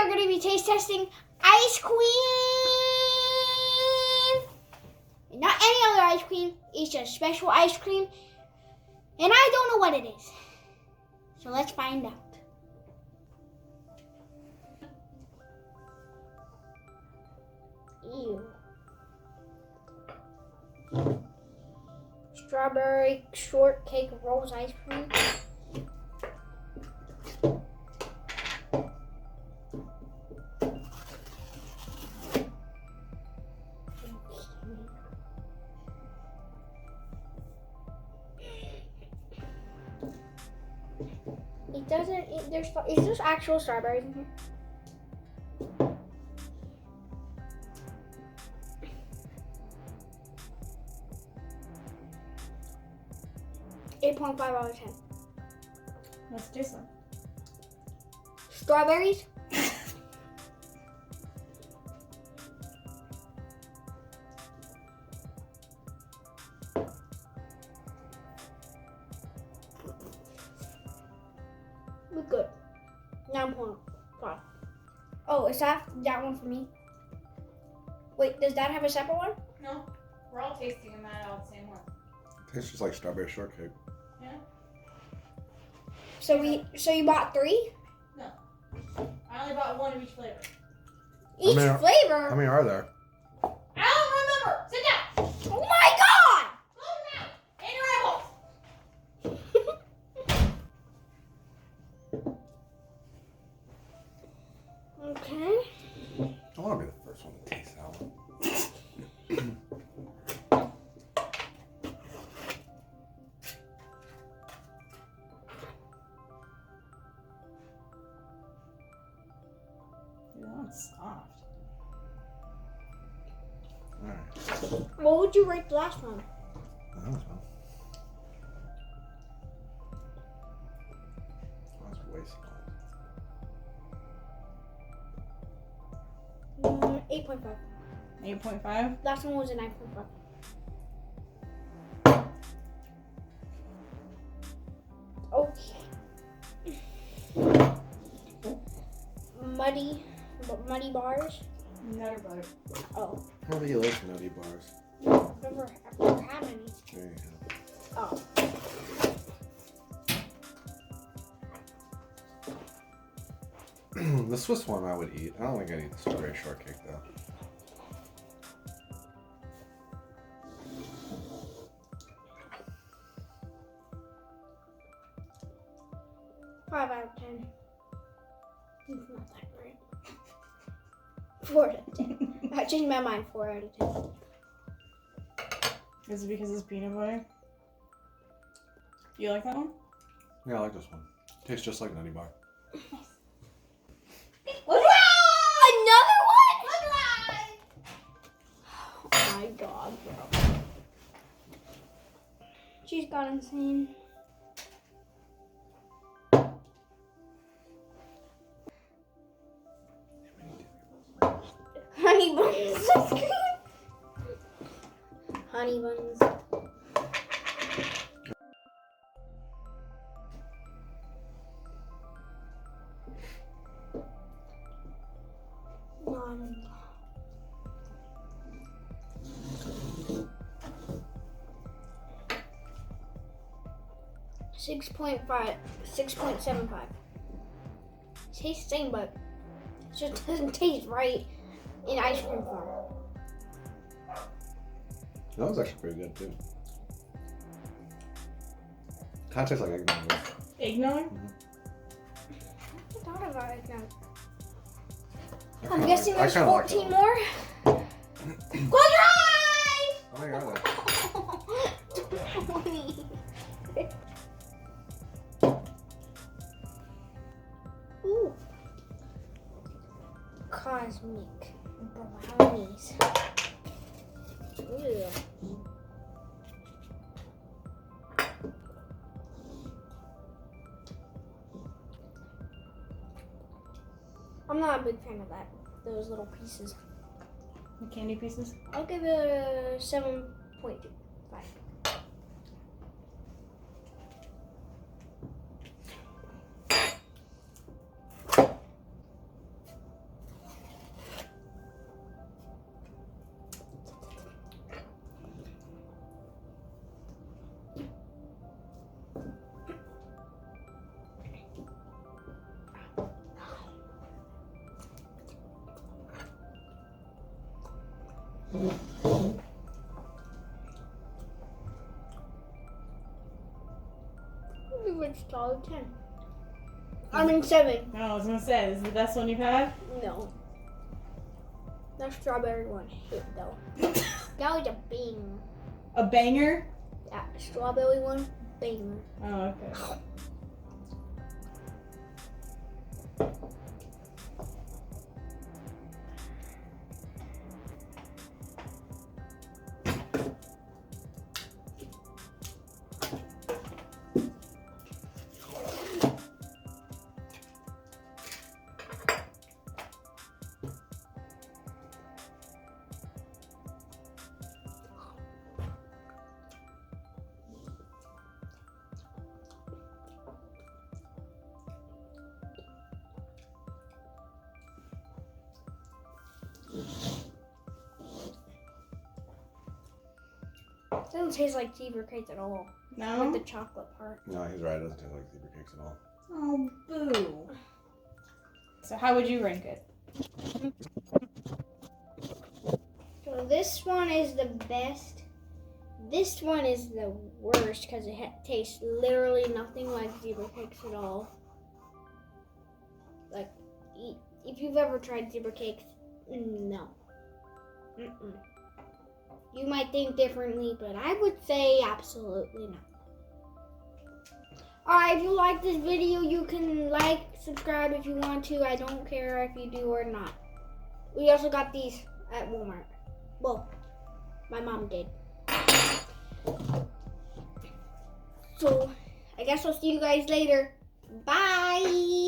are going to be taste testing Ice Queen. Not any other ice cream. It's just special ice cream. And I don't know what it is. So let's find out. Ew. Strawberry shortcake rolls ice cream. It doesn't. Is there actual strawberries in here? 8.5 out of 10. Let's do some. Strawberries. We're good. 9.5. Oh, is that one for me? Wait, does that have a separate one? No, we're all tasting them out the same one. Tastes just like strawberry shortcake. Yeah. So you bought 3? No. I only bought one of each flavor. Each flavor? How many are there? I don't remember. Sit down. Oh my god! Slow down. And your eyeballs. Okay. I want to be the first one to taste that one. 'Soft. What would you rate the last one? That was fun. That was way small. 8.5. 8.5. Last one was a 9.5. Okay. Muddy bars. Nutter butter. Oh. How do you like nutty bars? I've never had any. There you Oh. go. The Swiss one I would eat. I don't think I'd eat the strawberry shortcake though. Five out of 10. It's not that great. 4 out of 10. I changed my mind. 4 out of 10. Is it because it's peanut butter? You like that one? Yeah, I like this one. Tastes just like nutty bar. Another one? Oh my god, bro. She's gone insane. Honey buns ice cream. Honey buns. Six 6.75. Tastes the same, but it just doesn't taste right in ice cream form. That was actually pretty good too. Kind of tastes like eggnog. Eggnog? I thought about eggnog. I'm guessing there's I kinda like 14 that more. Close your eyes! How many are there? 20. Ooh. Cosmic brownies. Ew. I'm not a big fan of that. Those little pieces. The candy pieces? I'll give it a 7.25. It's solid 10. I mean 7. No, I was gonna say, this is the best one you've had? No. That strawberry one hit though. That was a bang. A banger? That strawberry one, banger. Oh, okay. Doesn't taste like zebra cakes at all. No? Like the chocolate part. No, he's right. It doesn't taste like zebra cakes at all. Oh, boo. So how would you rank it? So this one is the best. This one is the worst because it tastes literally nothing like zebra cakes at all. Like, if you've ever tried zebra cakes, no. Mm-mm. You might think differently, but I would say absolutely not. Alright, if you like this video, you can like, subscribe if you want to. I don't care if you do or not. We also got these at Walmart. Well, my mom did. So, I guess I'll see you guys later. Bye!